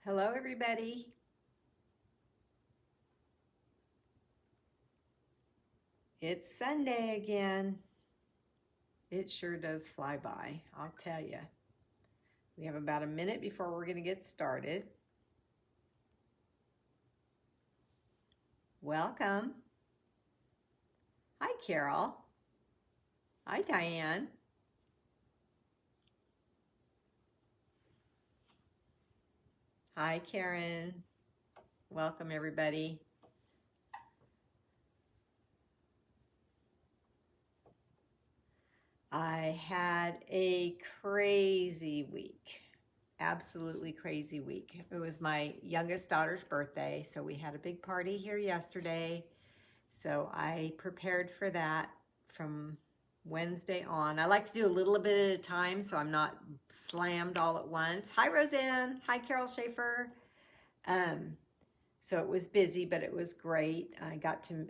Hello, everybody. It's Sunday again. It sure does fly by, I'll tell you. We have about a minute before we're going to get started. Welcome. Hi, Carol. Hi, Diane. Hi, Karen. Welcome, everybody. I had a crazy week. Absolutely crazy week. It was my youngest daughter's birthday, so we had a big party here yesterday. So I prepared for that from Wednesday on. I like to do a little bit at a time so I'm not slammed all at once. Hi, Roseanne. Hi, Carol Schaefer. So it was busy, but it was great. I got to,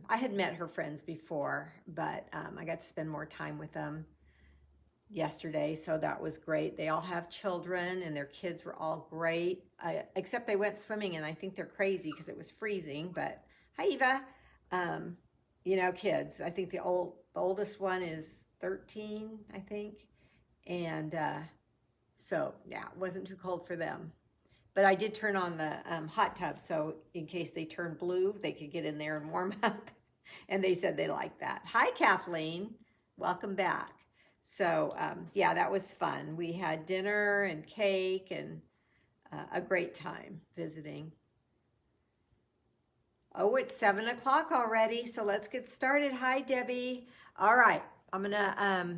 I had met her friends before, but I got to spend more time with them yesterday, so that was great. They all have children, and their kids were all great, except they went swimming, and I think they're crazy because it was freezing. But hi, Eva. Kids. I think the oldest one is 13, I think, and so yeah, it wasn't too cold for them. But I did turn on the hot tub, so in case they turn blue, they could get in there and warm up. And they said they liked that. Hi, Kathleen. Welcome back. So, yeah, that was fun. We had dinner and cake and a great time visiting. Oh, it's 7 o'clock already, so let's get started. Hi, Debbie. All right, I'm going to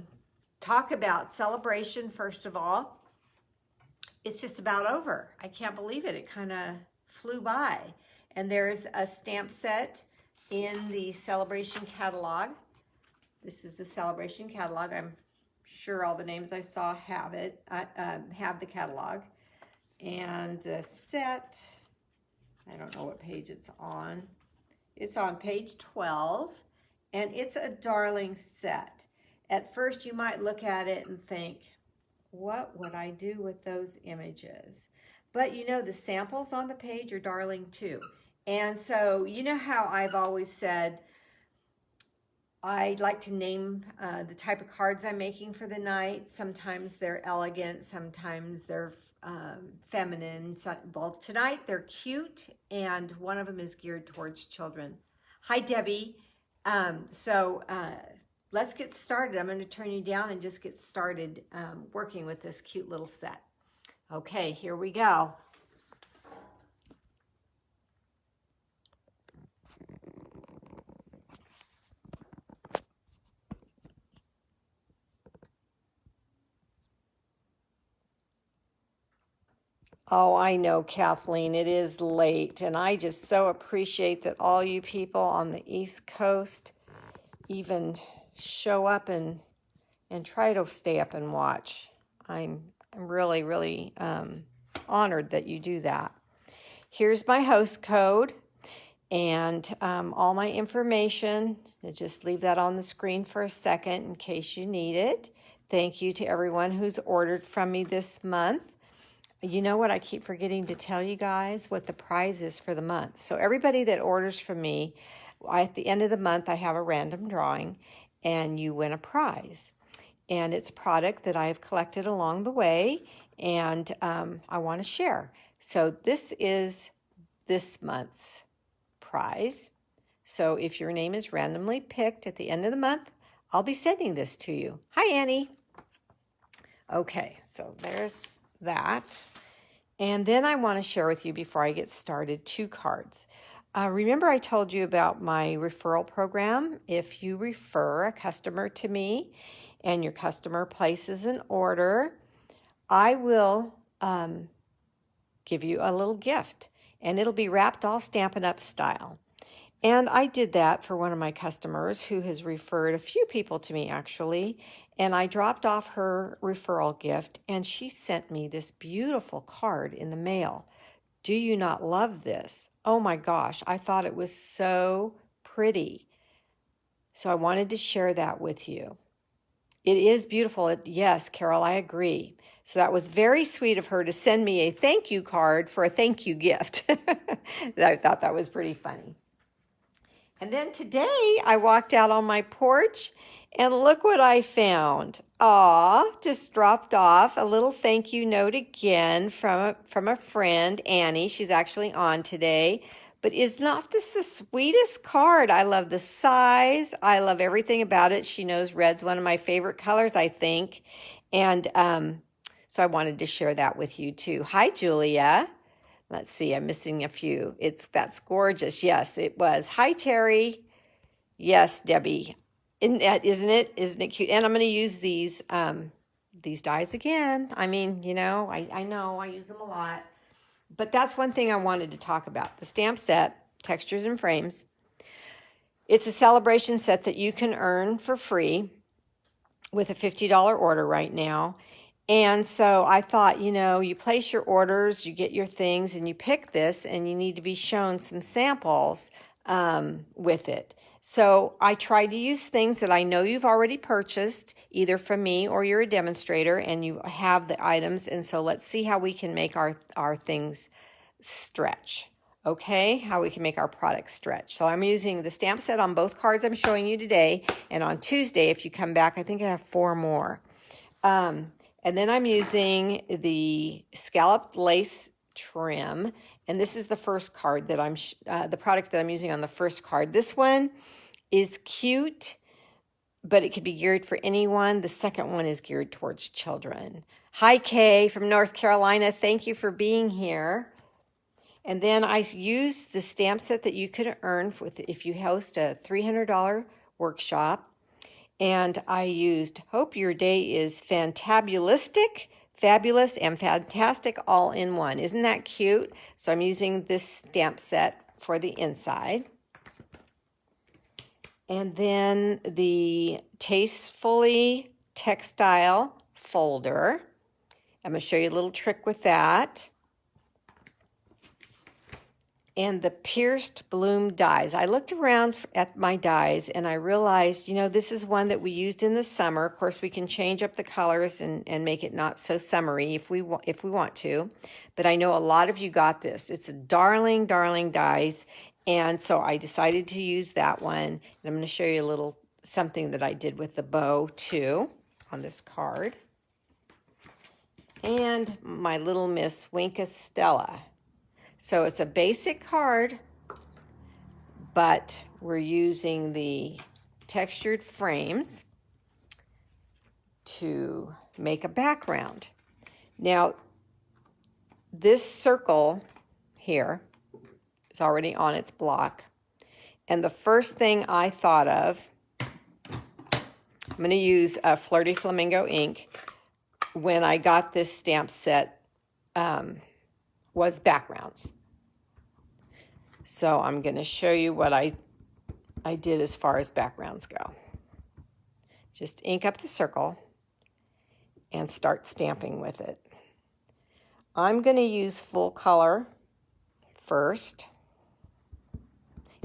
talk about celebration first of all. It's just about over. I can't believe it. It kind of flew by. And there's a stamp set in the celebration catalog. This is the celebration catalog. I'm sure all the names I saw have it. Have the catalog. And the set, I don't know what page it's on. It's on page 12, and it's a darling set. At first, you might look at it and think, what would I do with those images? But you know, the samples on the page are darling too. And so, you know how I've always said, I like to name the type of cards I'm making for the night. Sometimes they're elegant, sometimes they're feminine. Well, tonight they're cute, and one of them is geared towards children. Hi, Debbie. Let's get started. I'm going to turn you down and just get started working with this cute little set. Okay, here we go. Oh, I know, Kathleen, it is late, and I just so appreciate that all you people on the East Coast even show up and try to stay up and watch. I'm really, really honored that you do that. Here's my host code and all my information. I'll just leave that on the screen for a second in case you need it. Thank you to everyone who's ordered from me this month. You know what? I keep forgetting to tell you guys what the prize is for the month. So everybody that orders from me, at the end of the month, I have a random drawing, and you win a prize. And it's a product that I've collected along the way, and I want to share. So this is this month's prize. So if your name is randomly picked at the end of the month, I'll be sending this to you. Hi, Annie. Okay, so there's that. And then I want to share with you before I get started 2 cards. Remember I told you about my referral program? If you refer a customer to me and your customer places an order, I will give you a little gift, and it'll be wrapped all Stampin' Up style. And I did that for one of my customers who has referred a few people to me, actually. And I dropped off her referral gift, and she sent me this beautiful card in the mail. Do you not love this? Oh my gosh, I thought it was so pretty. So I wanted to share that with you. It is beautiful. Yes, Carol, I agree. So that was very sweet of her to send me a thank you card for a thank you gift. I thought that was pretty funny. And then today I walked out on my porch and look what I found. Aw, just dropped off a little thank you note again from a friend, Annie. She's actually on today. But is not this the sweetest card? I love the size. I love everything about it. She knows red's one of my favorite colors, I think. And so I wanted to share that with you too. Hi, Julia. Let's see, I'm missing a few. That's gorgeous. Yes, it was. Hi, Terry. Yes, Debbie. Isn't it? Isn't it cute? And I'm going to use these dies again. I mean, I know I use them a lot. But that's one thing I wanted to talk about. The stamp set, Textures and Frames. It's a celebration set that you can earn for free with a $50 order right now. And so I thought, you place your orders, you get your things, and you pick this, and you need to be shown some samples with it. So I tried to use things that I know you've already purchased, either from me or you're a demonstrator, and you have the items. And so let's see how we can make our things stretch. Okay, how we can make our products stretch. So I'm using the stamp set on both cards I'm showing you today. And on Tuesday, if you come back, I think I have 4 more. And then I'm using the scalloped lace trim. And this is the first card that the product that I'm using on the first card. This one is cute, but it could be geared for anyone. The second one is geared towards children. Hi, Kay from North Carolina. Thank you for being here. And then I used the stamp set that you could earn if you host a $300 workshop. And I used Hope Your Day is Fantabulistic, Fabulous, and Fantastic all in one. Isn't that cute? So I'm using this stamp set for the inside. And then the Tastefully Textile folder. I'm going to show you a little trick with that. And the Pierced Bloom dies. I looked around at my dies and I realized, this is one that we used in the summer. Of course, we can change up the colors and make it not so summery if we want to. But I know a lot of you got this. It's a darling, darling dies. And so I decided to use that one. And I'm going to show you a little something that I did with the bow too on this card. And my little Miss Winka Stella. So it's a basic card, but we're using the textured frames to make a background. Now, this circle here is already on its block. And the first thing I thought of, I'm going to use a Flirty Flamingo ink. When I got this stamp set, was backgrounds. So I'm going to show you what I did as far as backgrounds go. Just ink up the circle and start stamping with it. I'm going to use full color first.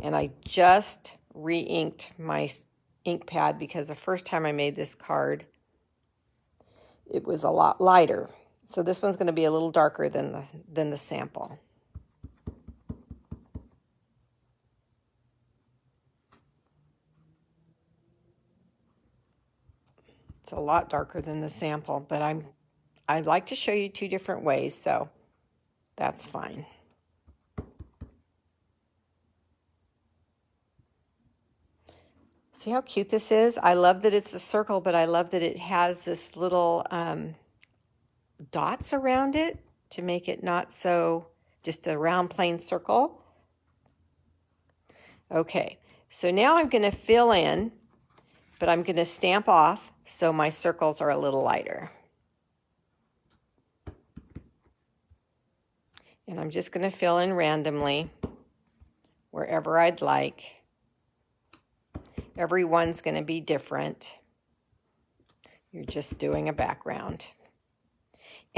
And I just re-inked my ink pad because the first time I made this card, it was a lot lighter. So this one's going to be a little darker than the sample. It's a lot darker than the sample, but I'd like to show you 2 different ways, so that's fine. See how cute this is? I love that it's a circle, but I love that it has this little dots around it to make it not so just a round plain circle. Okay, so now I'm going to fill in, but I'm going to stamp off so my circles are a little lighter. And I'm just going to fill in randomly wherever I'd like. Everyone's going to be different. You're just doing a background.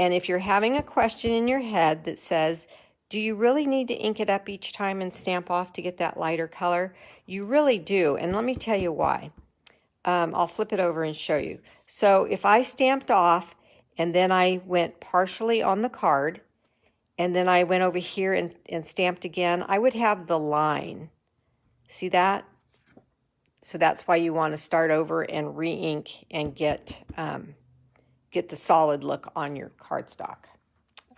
And if you're having a question in your head that says, do you really need to ink it up each time and stamp off to get that lighter color? You really do. And let me tell you why. I'll flip it over and show you. So if I stamped off and then I went partially on the card and then I went over here and stamped again, I would have the line. See that? So that's why you want to start over and re-ink and get the solid look on your cardstock.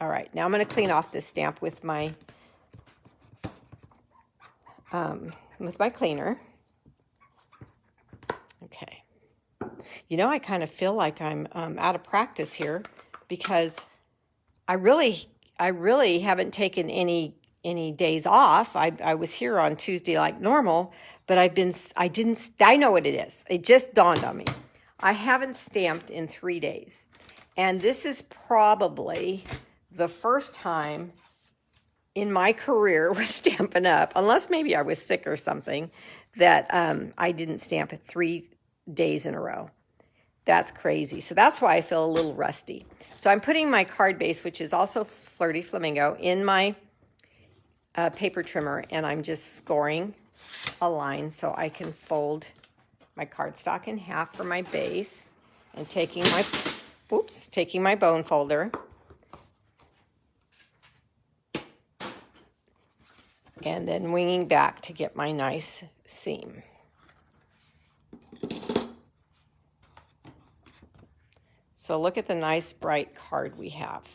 All right, now I'm going to clean off this stamp with my cleaner. Okay. You know, I kind of feel like I'm out of practice here because I really haven't taken any days off. I was here on Tuesday like normal, but I know what it is. It just dawned on me. I haven't stamped in 3 days. And this is probably the first time in my career with Stampin' Up, unless maybe I was sick or something, that I didn't stamp it 3 days in a row. That's crazy. So that's why I feel a little rusty. So I'm putting my card base, which is also Flirty Flamingo, in my paper trimmer, and I'm just scoring a line so I can fold my cardstock in half for my base, and taking my bone folder and then winging back to get my nice seam. So look at the nice bright card we have.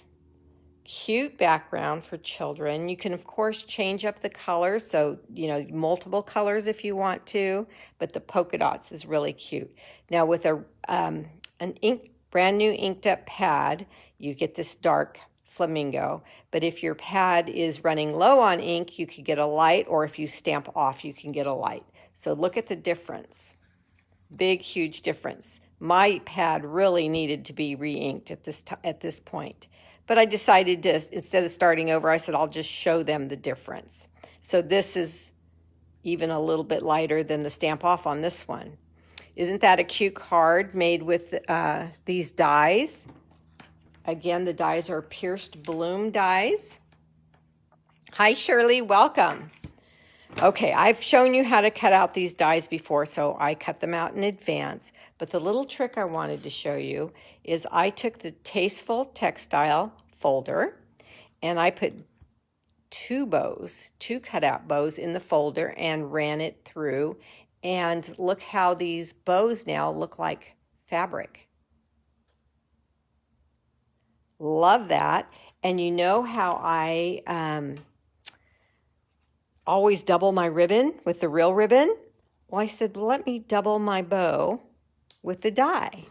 Cute background for children. You can, of course, change up the colors, so, you know, multiple colors if you want to, but the polka dots is really cute. Now with an brand new inked up pad, you get this dark flamingo, but if your pad is running low on ink, you could get a light, or if you stamp off, you can get a light. So look at the difference. Big, huge difference. My pad really needed to be re-inked at this point. But I decided to, instead of starting over, I said I'll just show them the difference. So this is even a little bit lighter than the stamp off on this one. Isn't that a cute card made with these dies? Again, the dies are pierced bloom dies. Hi, Shirley, welcome. Okay, I've shown you how to cut out these dies before, so I cut them out in advance. But the little trick I wanted to show you is I took the Tasteful Textile folder and I put 2 cutout bows in the folder and ran it through. And look how these bows now look like fabric. Love that. And you know how I always double my ribbon with the real ribbon? Well, I said, well, let me double my bow with the die.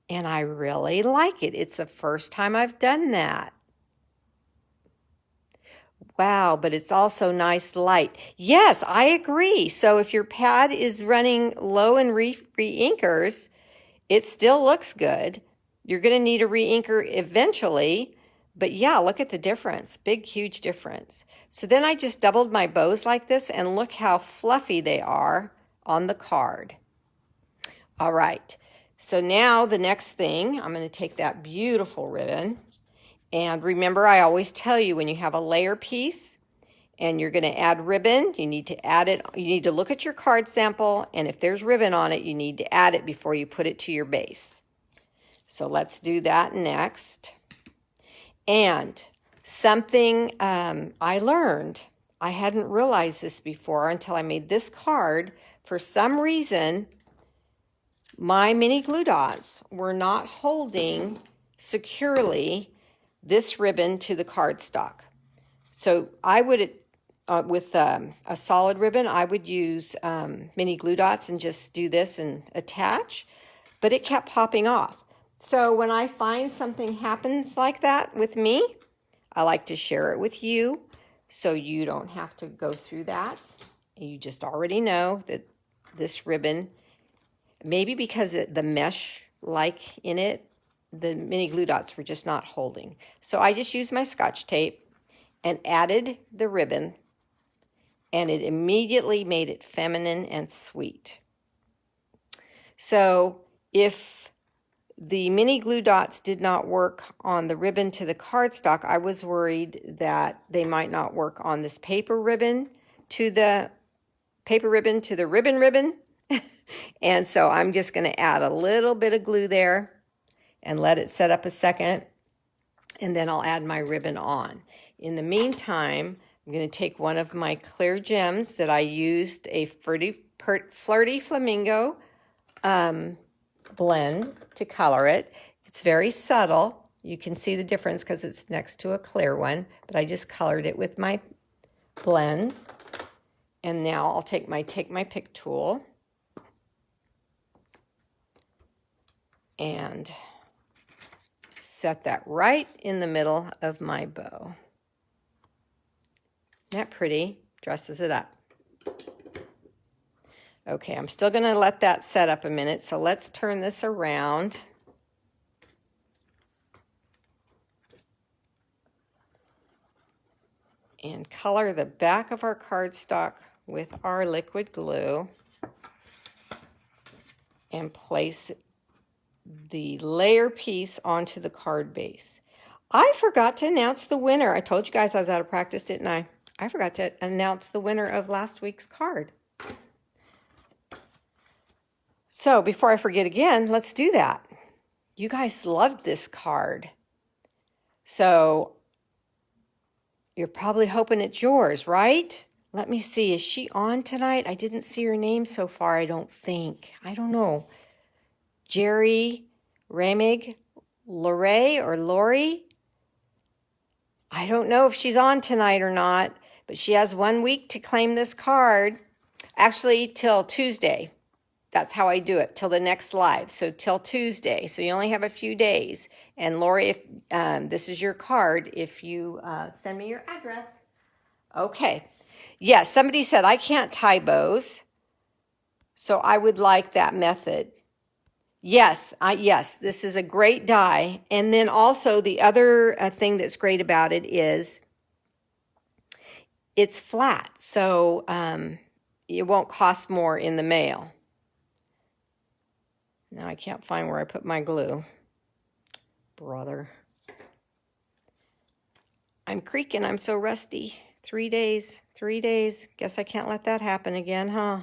And I really like it. It's the first time I've done that. Wow, but it's also nice light. Yes, I agree. So if your pad is running low in re-inkers, it still looks good. You're going to need a re-inker eventually. But yeah, look at the difference. Big, huge difference. So then I just doubled my bows like this, and look how fluffy they are on the card. All right. So now the next thing, I'm going to take that beautiful ribbon. And remember, I always tell you when you have a layer piece and you're going to add ribbon, you need to add it. You need to look at your card sample, and if there's ribbon on it, you need to add it before you put it to your base. So let's do that next. And something I learned, I hadn't realized this before until I made this card. For some reason, my mini glue dots were not holding securely this ribbon to the cardstock. So I would, with a solid ribbon, I would use mini glue dots and just do this and attach, but it kept popping off. So when I find something happens like that with me, I like to share it with you so you don't have to go through that. You just already know that this ribbon, maybe because the mesh like in it, the mini glue dots were just not holding. So I just used my Scotch tape and added the ribbon, and it immediately made it feminine and sweet. So if the mini glue dots did not work on the ribbon to the cardstock, I was worried that they might not work on this paper ribbon to the ribbon, And so I'm just going to add a little bit of glue there and let it set up a second. And then I'll add my ribbon on. In the meantime, I'm going to take one of my clear gems that I used a Flirty Flamingo blend to color it. It's very subtle. You can see the difference because it's next to a clear one, but I just colored it with my blends. And now I'll take my pick tool and set that right in the middle of my bow. Isn't that pretty? Dresses it up. Okay, I'm still going to let that set up a minute, so let's turn this around. And color the back of our cardstock with our liquid glue. And place the layer piece onto the card base. I forgot to announce the winner. I told you guys I was out of practice, didn't I? I forgot to announce the winner of last week's card. So before I forget again, let's do that. You guys loved this card. So you're probably hoping it's yours, right? Let me see. Is she on tonight? I didn't see her name so far, I don't think. I don't know. Jerry Ramig, Lori. I don't know if she's on tonight or not, but she has 1 week to claim this card. Actually, till Tuesday. That's how I do it, till the next live. So till Tuesday. So you only have a few days. And Lori, if this is your card, if you send me your address. Okay. Yes, somebody said I can't tie bows, so I would like that method. Yes, this is a great die. And then also the other thing that's great about it is it's flat, so it won't cost more in the mail. Now I can't find where I put my glue. Brother. I'm creaking, I'm so rusty. 3 days. Guess I can't let that happen again, huh?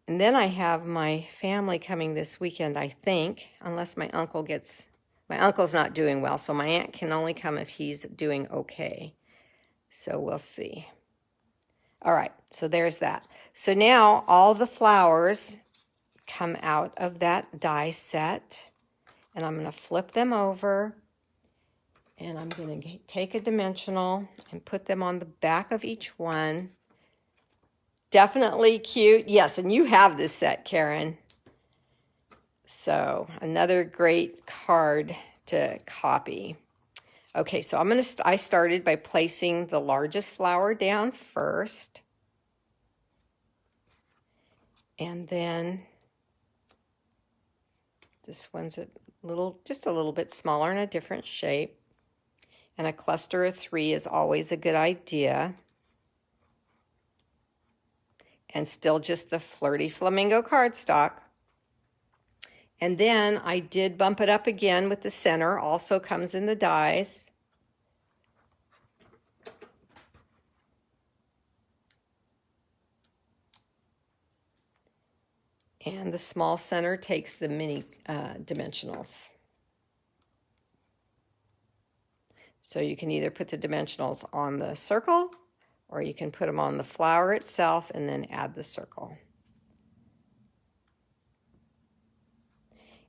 And then I have my family coming this weekend, I think, unless my uncle's not doing well, so my aunt can only come if he's doing okay. So we'll see. All right, so there's that. So now all the flowers come out of that die set, and I'm going to flip them over, and I'm going to take a dimensional and put them on the back of each one. Definitely cute. Yes, and you have this set, Karen. So another great card to copy. Okay, so I started by placing the largest flower down first. And then this one's just a little bit smaller and a different shape. And a cluster of 3 is always a good idea. And still just the Flirty Flamingo cardstock. And then I did bump it up again with the center, also comes in the dies. And the small center takes the mini dimensionals. So you can either put the dimensionals on the circle, or you can put them on the flower itself and then add the circle.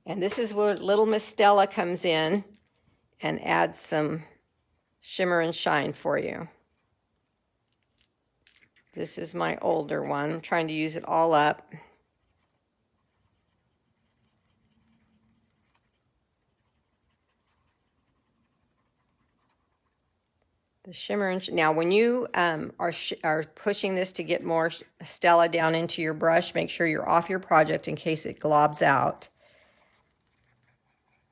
And this is where little Miss Stella comes in and adds some shimmer and shine for you. This is my older one. I'm trying to use it all up. The shimmer and now when you are pushing this to get more Stella down into your brush, make sure you're off your project in case it globs out.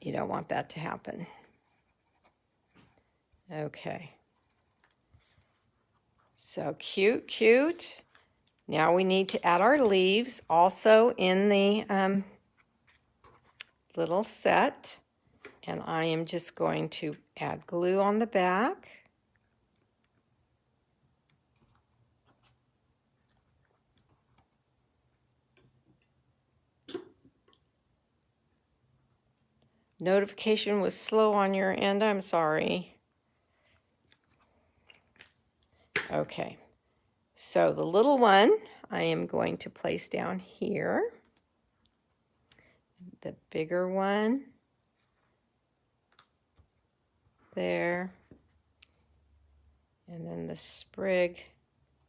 You don't want that to happen. Okay. So cute. Now we need to add our leaves also in the little set. And I am just going to add glue on the back. notification was slow on your end. I'm sorry. Okay, so the little one I am going to place down here. The bigger one there. And then the sprig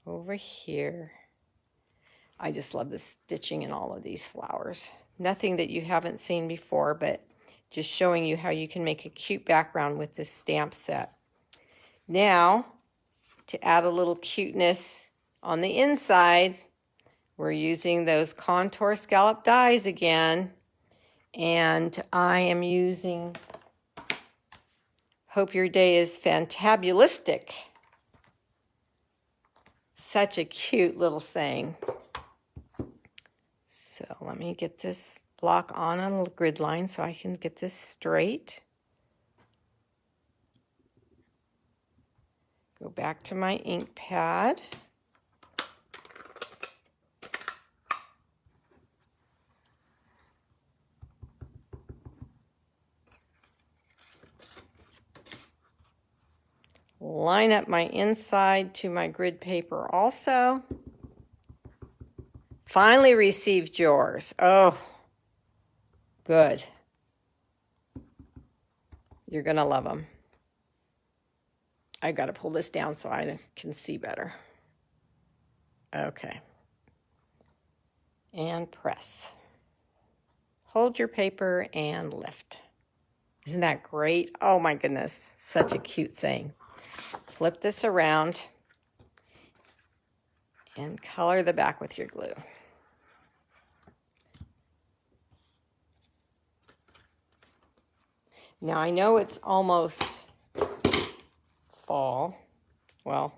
over here. I just love the stitching in all of these flowers. Nothing that you haven't seen before, but just showing you how you can make a cute background with this stamp set. Now, to add a little cuteness on the inside, we're using those contour scallop dies again. And I am using Hope Your Day is Fantabulistic. Such a cute little saying. So let me get this block on a grid line so I can get this straight. Go back to my ink pad. Line up my inside to my grid paper also. Finally received yours. Oh, good. You're going to love them. I got to pull this down so I can see better. Okay. And press. Hold your paper and lift. Isn't that great? Oh my goodness, such a cute saying. Flip this around and color the back with your glue. Now I know it's almost fall, well,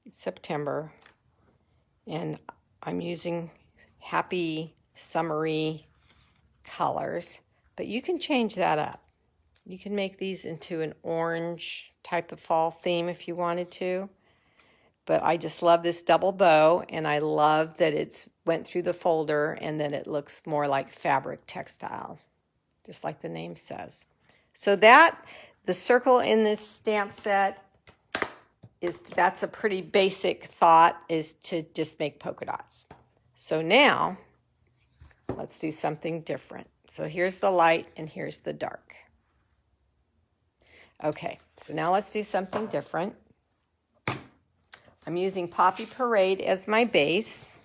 it's September, and I'm using happy summery colors, but you can change that up. You can make these into an orange type of fall theme if you wanted to. But I just love this double bow, and I love that it's went through the folder and then it looks more like fabric textile, just like the name says. So the circle in this stamp set that's a pretty basic thought, is to just make polka dots. So now let's do something different. So here's the light and here's the dark. Okay, so now let's do something different. I'm using Poppy Parade as my base.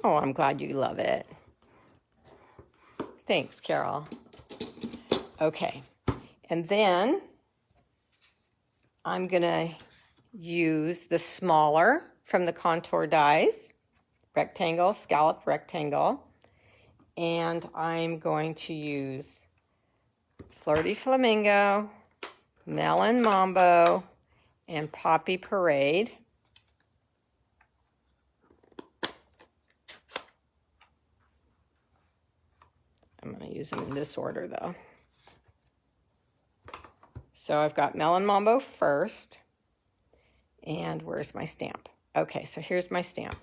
Oh, I'm glad you love it. Thanks, Carol. Okay, and then I'm gonna use the smaller from the contour dies, rectangle, scalloped rectangle, and I'm going to use Flirty Flamingo, Melon Mambo, and Poppy Parade. I'm going to use them in this order though. So I've got Melon Mambo first, and where's my stamp? Okay, so here's my stamp.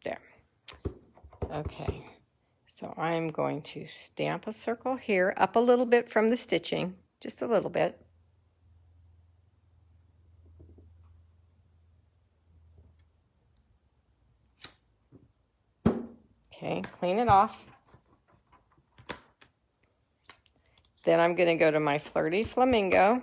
There. Okay, so I'm going to stamp a circle here, up a little bit from the stitching, just a little bit. Okay, clean it off. Then I'm going to go to my Flirty Flamingo,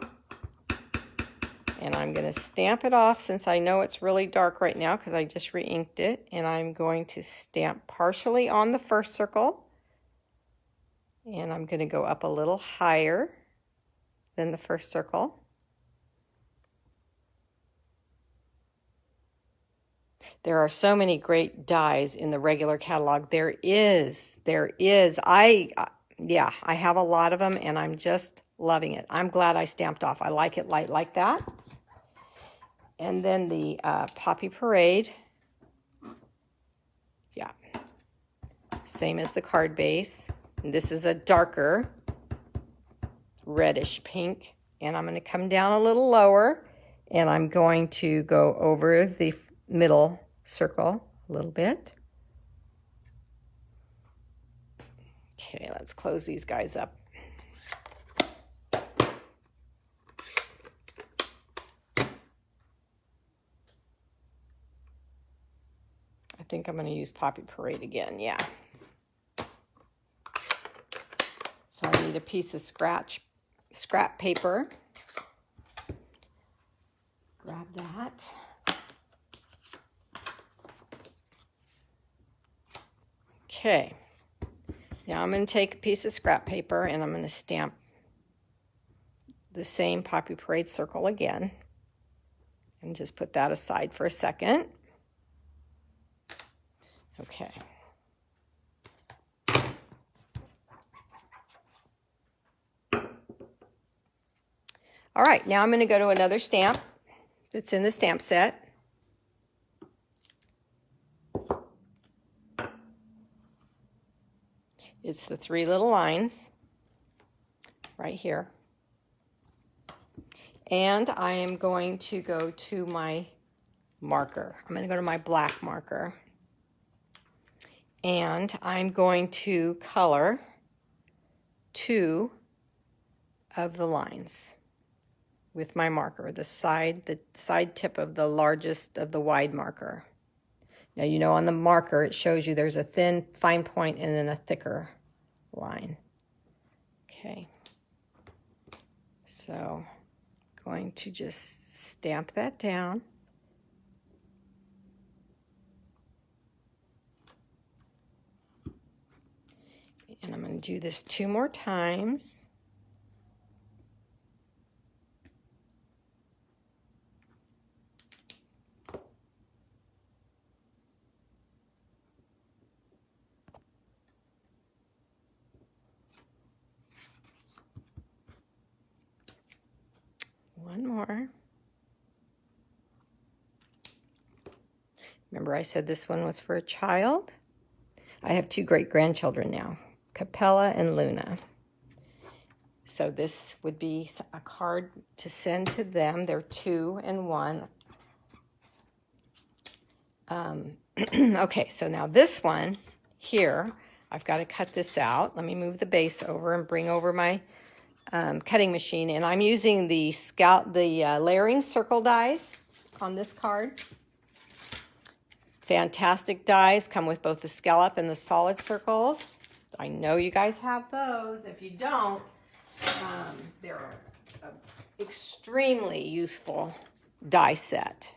and I'm going to stamp it off since I know it's really dark right now because I just re-inked it. And I'm going to stamp partially on the first circle, and I'm going to go up a little higher than the first circle. There are so many great dies in the regular catalog. There is. Yeah, I have a lot of them, and I'm just loving it. I'm glad I stamped off. I like it light like that. And then the Poppy Parade. Yeah, same as the card base. This is a darker reddish pink. And I'm going to come down a little lower, and I'm going to go over the middle circle a little bit. Okay, let's close these guys up. I think I'm going to use Poppy Parade again, yeah. So I need a piece of scrap paper. Grab that. Okay. Now I'm going to take a piece of scrap paper and I'm going to stamp the same Poppy Parade circle again. And just put that aside for a second. Okay. All right, now I'm going to go to another stamp that's in the stamp set. It's the 3 little lines right here. And I am going to go to my marker. I'm going to go to my black marker. And I'm going to color 2 of the lines with my marker, the side tip of the largest of the wide marker. Now, you know, on the marker, it shows you there's a thin, fine point and then a thicker line. Okay. So, going to just stamp that down. And I'm going to do this 2 more times. One more. Remember I said this one was for a child? I have 2 great-grandchildren now, Capella and Luna. So this would be a card to send to them. They're 2 and 1. Okay, so now this one here, I've got to cut this out. Let me move the base over and bring over my cutting machine, and I'm using the layering circle dies on this card. Fantastic dies, come with both the scallop and the solid circles. I know you guys have those. If you don't, they're an extremely useful die set.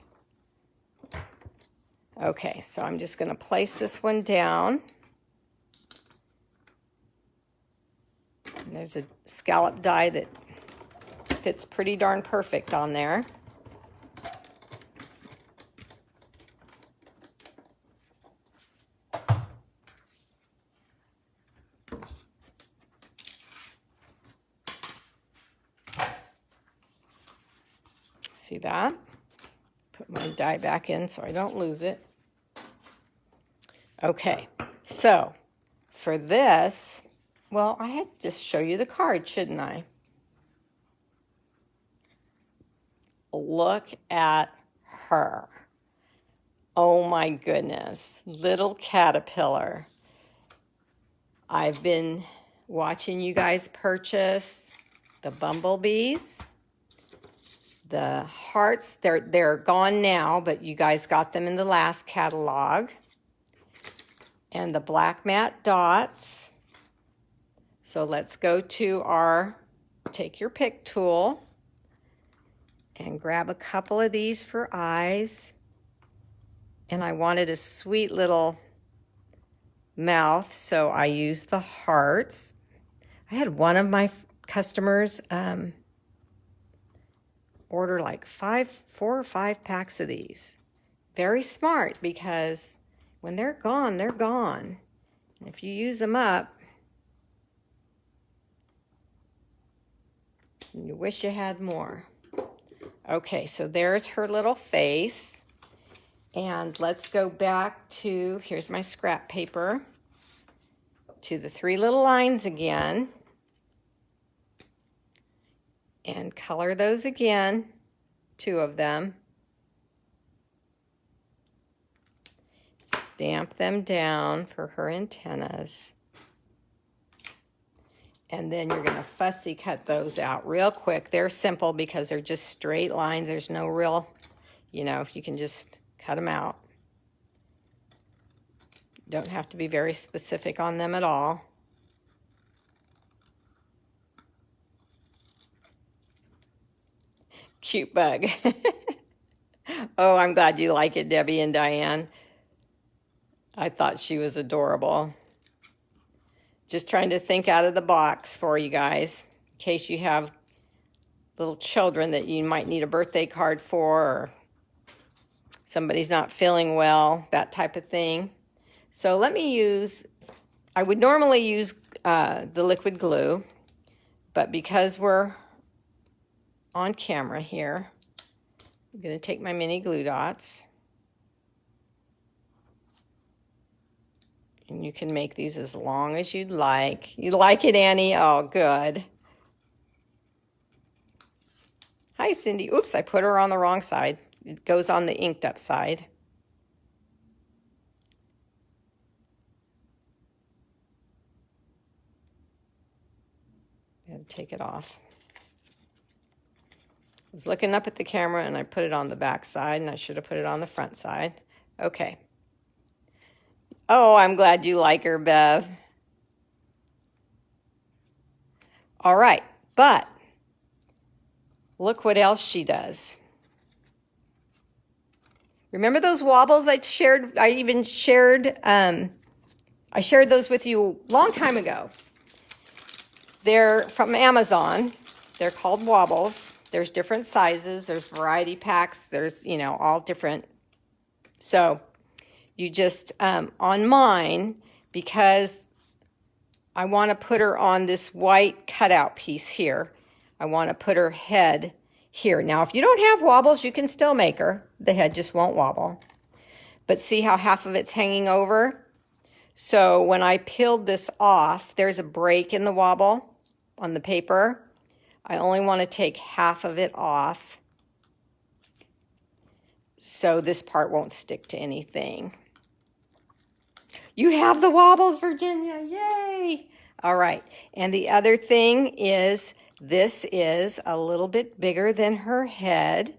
Okay, so I'm just going to place this one down. And there's a scallop die that fits pretty darn perfect on there. See that? Put my die back in so I don't lose it. Okay, so for this, well, I had to just show you the card, shouldn't I? Look at her. Oh my goodness, little caterpillar. I've been watching you guys purchase the bumblebees. The hearts, they're gone now, but you guys got them in the last catalog. And the black matte dots. So let's go to our take your pick tool and grab a couple of these for eyes. And I wanted a sweet little mouth, so I used the hearts. I had one of my customers order like 4 or 5 packs of these. Very smart, because when they're gone, they're gone. And if you use them up, you wish you had more. Okay, so there's her little face. And let's go back to, here's my scrap paper. to the 3 little lines again and color those again, 2 of them. Stamp them down for her antennas. And then you're going to fussy cut those out real quick. They're simple because they're just straight lines. There's no real, you know, you can just cut them out. Don't have to be very specific on them at all. Cute bug. Oh, I'm glad you like it, Debbie and Diane. I thought she was adorable. Just trying to think out of the box for you guys, in case you have little children that you might need a birthday card for, or somebody's not feeling well, that type of thing. So let me use, I would normally use the liquid glue, but because we're on camera here, I'm going to take my mini glue dots. And you can make these as long as you'd like. You like it, Annie? Oh, good. Hi, Cindy. Oops, I put her on the wrong side. It goes on the inked up side. And take it off. I was looking up at the camera and I put it on the back side, and I should have put it on the front side. Okay. Oh, I'm glad you like her, Bev. All right, but look what else she does. Remember those wobbles I shared? I shared those with you a long time ago. They're from Amazon. They're called wobbles. There's different sizes. There's variety packs. There's, you know, all different. So you just, on mine, because I want to put her on this white cutout piece here, I want to put her head here. Now, if you don't have wobbles, you can still make her. The head just won't wobble. But see how half of it's hanging over? So when I peeled this off, there's a break in the wobble on the paper. I only want to take half of it off so this part won't stick to anything. You have the wobbles, Virginia. Yay! All right. And the other thing is, this is a little bit bigger than her head.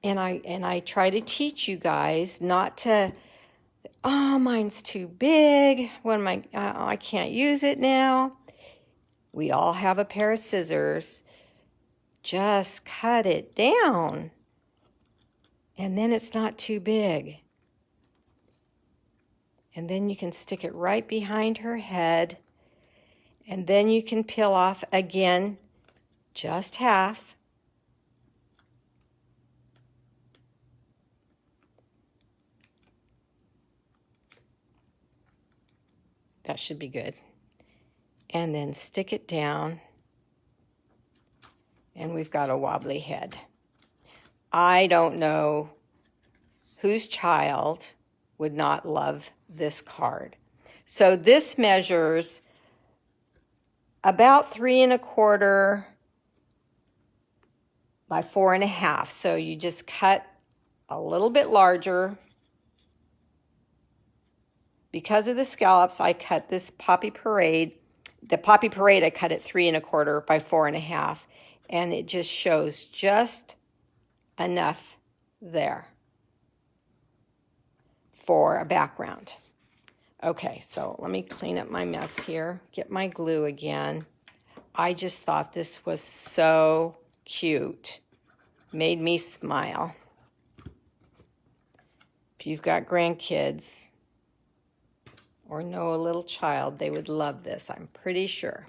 And I try to teach you guys not to, oh, mine's too big. What am I can't use it now. We all have a pair of scissors. Just cut it down. And then it's not too big. And then you can stick it right behind her head. And then you can peel off again, just half. That should be good. And then stick it down. And we've got a wobbly head. I don't know whose child would not love this card. So this measures about 3 1/4 by 4 1/2. So you just cut a little bit larger. Because of the scallops, I cut this Poppy Parade. The Poppy Parade, I cut it 3 1/4 by 4 1/2. And it just shows just enough there for a background. Okay, so let me clean up my mess here, get my glue again. I just thought this was so cute. Made me smile. If you've got grandkids or know a little child, they would love this, I'm pretty sure.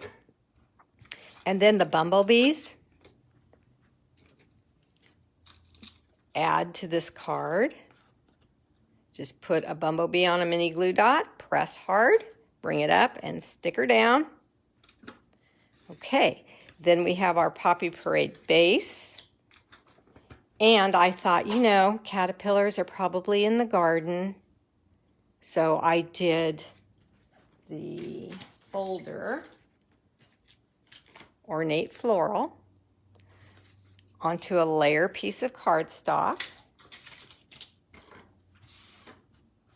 And then the bumblebees. Add to this card. Just put a bumblebee on a mini glue dot, press hard, bring it up, and stick her down. Okay, then we have our Poppy Parade base. And I thought, you know, caterpillars are probably in the garden. So I did the folder, Ornate Floral, onto a layer piece of cardstock.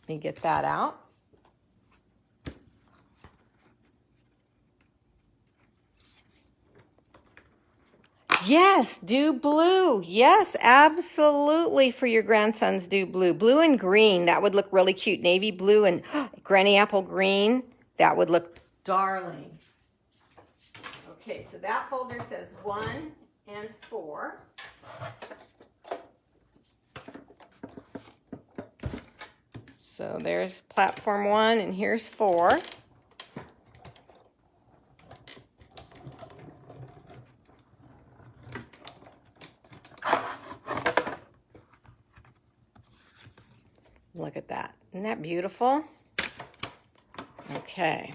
Let me get that out. Yes, do blue. Yes, absolutely, for your grandsons, do blue. Blue and green, that would look really cute. Navy blue and granny apple green, that would look darling. Okay, so that folder says 1 and 4. So there's platform 1 and here's 4. Look at that. Isn't that beautiful? Okay.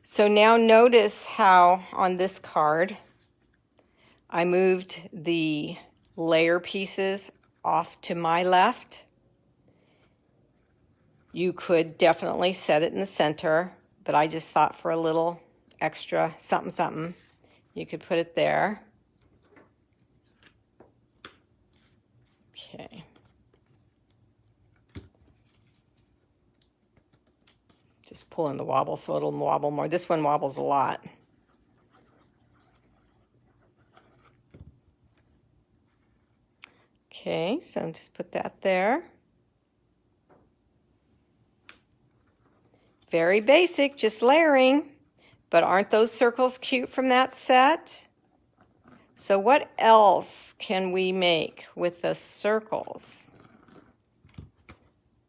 So now notice how on this card I moved the layer pieces off to my left. You could definitely set it in the center, but I just thought for a little extra something something, you could put it there. Okay. Just pulling the wobble so it'll wobble more. This one wobbles a lot. Okay, so just put that there. Very basic, just layering. But aren't those circles cute from that set? So what else can we make with the circles?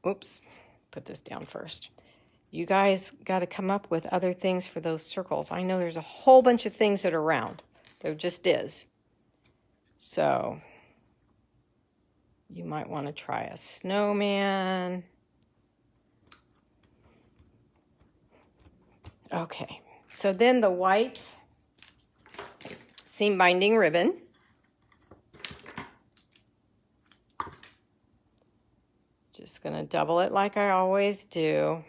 Oops, put this down first. You guys got to come up with other things for those circles. I know there's a whole bunch of things that are round. There just is. So you might want to try a snowman. Okay, so then the white seam binding ribbon. Just going to double it like I always do.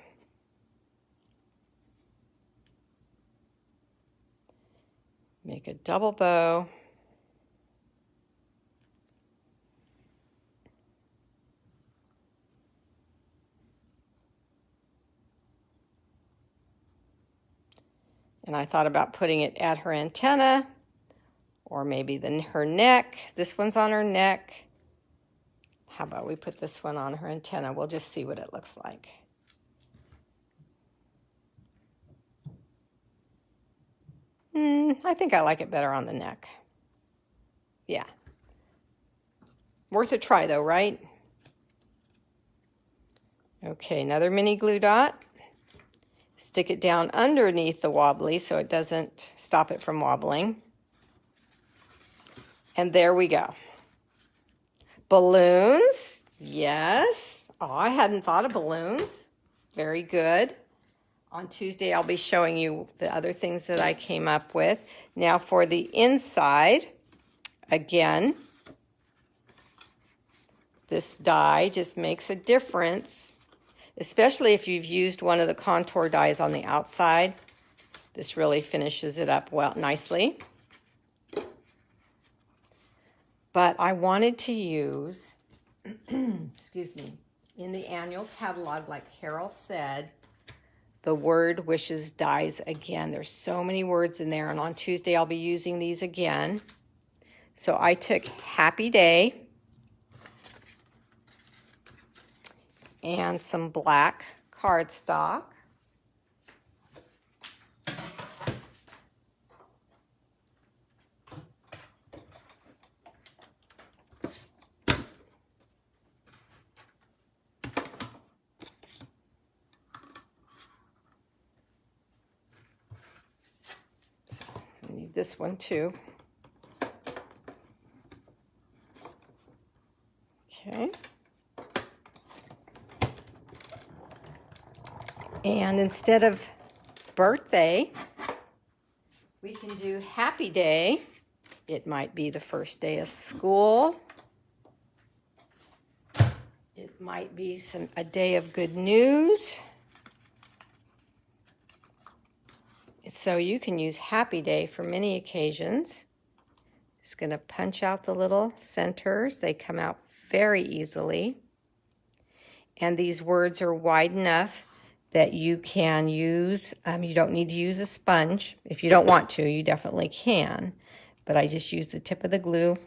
Make a double bow. And I thought about putting it at her antenna, or maybe her neck. This one's on her neck. How about we put this one on her antenna? We'll just see what it looks like. I think I like it better on the neck. Yeah. Worth a try though, right? Okay, another mini glue dot. Stick it down underneath the wobbly so it doesn't stop it from wobbling. And there we go. Balloons, yes. Oh, I hadn't thought of balloons. Very good. On Tuesday, I'll be showing you the other things that I came up with. Now for the inside, again, this die just makes a difference, especially if you've used one of the contour dies on the outside. This really finishes it up well, nicely. But I wanted to use, excuse me, in the annual catalog, like Carol said, the word wishes dies again. There's so many words in there, and on Tuesday I'll be using these again. So I took Happy Day and some black cardstock. I need this one too. Okay. And instead of birthday, we can do Happy Day. It might be the first day of school. It might be a day of good news. So you can use Happy Day for many occasions. Just going to punch out the little centers. They come out very easily. And these words are wide enough that you can use, you don't need to use a sponge. If you don't want to, you definitely can. But I just use the tip of the glue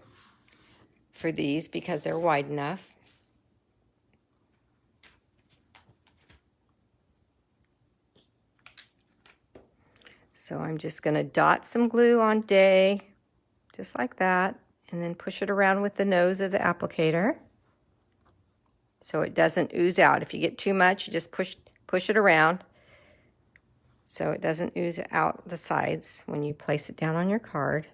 for these because they're wide enough. So I'm just going to dot some glue on day, just like that, and then push it around with the nose of the applicator so it doesn't ooze out. If you get too much, you just push it around so it doesn't ooze out the sides when you place it down on your card.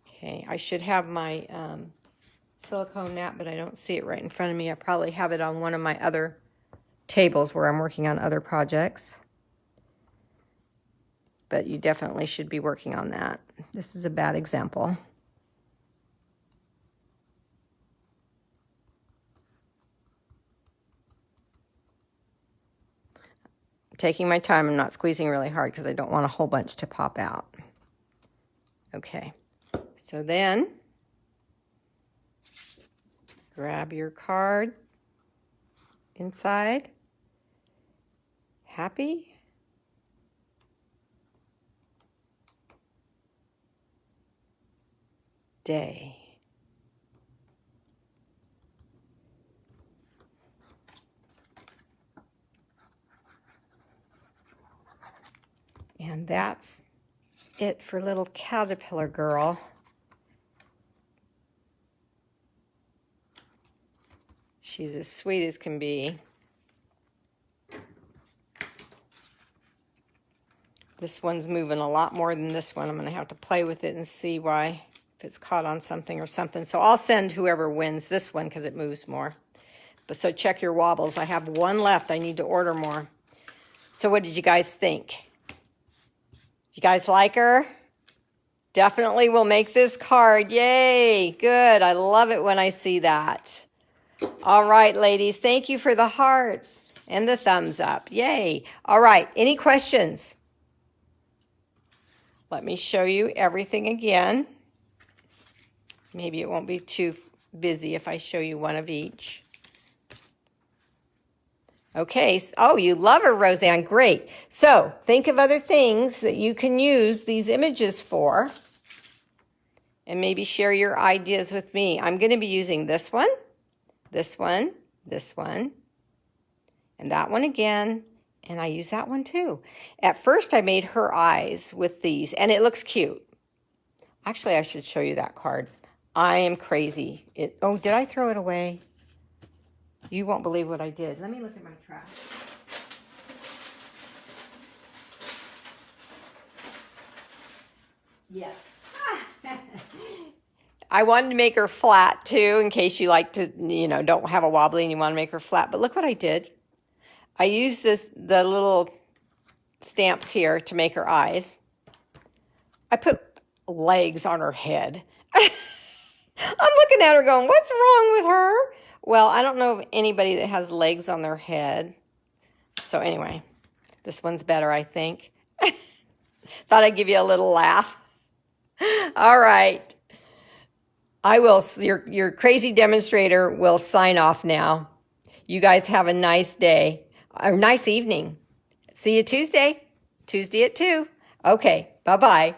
Okay, I should have my silicone mat, but I don't see it right in front of me. I probably have it on one of my other tables where I'm working on other projects. But you definitely should be working on that. This is a bad example. I'm taking my time. I'm not squeezing really hard because I don't want a whole bunch to pop out. Okay, so then grab your card inside. Happy? Day. And that's it for little caterpillar girl. She's as sweet as can be. This one's moving a lot more than this one. I'm going to have to play with it and see why. If it's caught on something or something. So I'll send whoever wins this one because it moves more. But so check your wobbles. I have one left. I need to order more. So what did you guys think? You guys like her? Definitely will make this card. Yay. Good. I love it when I see that. All right, ladies. Thank you for the hearts and the thumbs up. Yay. All right. Any questions? Let me show you everything again. Maybe it won't be too busy if I show you one of each. Okay, oh, you love her, Roseanne. Great. So think of other things that you can use these images for and maybe share your ideas with me. I'm going to be using this one, this one, this one, and that one again, and I use that one too. At first, I made her eyes with these, and it looks cute. Actually, I should show you that card. I am crazy. Oh, did I throw it away? You won't believe what I did. Let me look at my trash. Yes. I wanted to make her flat too, in case you like to, don't have a wobbly and you want to make her flat. But look what I did. I used the little stamps here to make her eyes. I put legs on her head. I'm looking at her going, what's wrong with her? Well, I don't know of anybody that has legs on their head. So anyway, this one's better, I think. Thought I'd give you a little laugh. All right. I will, your crazy demonstrator will sign off now. You guys have a nice day, a nice evening. See you Tuesday at 2. Okay, bye-bye.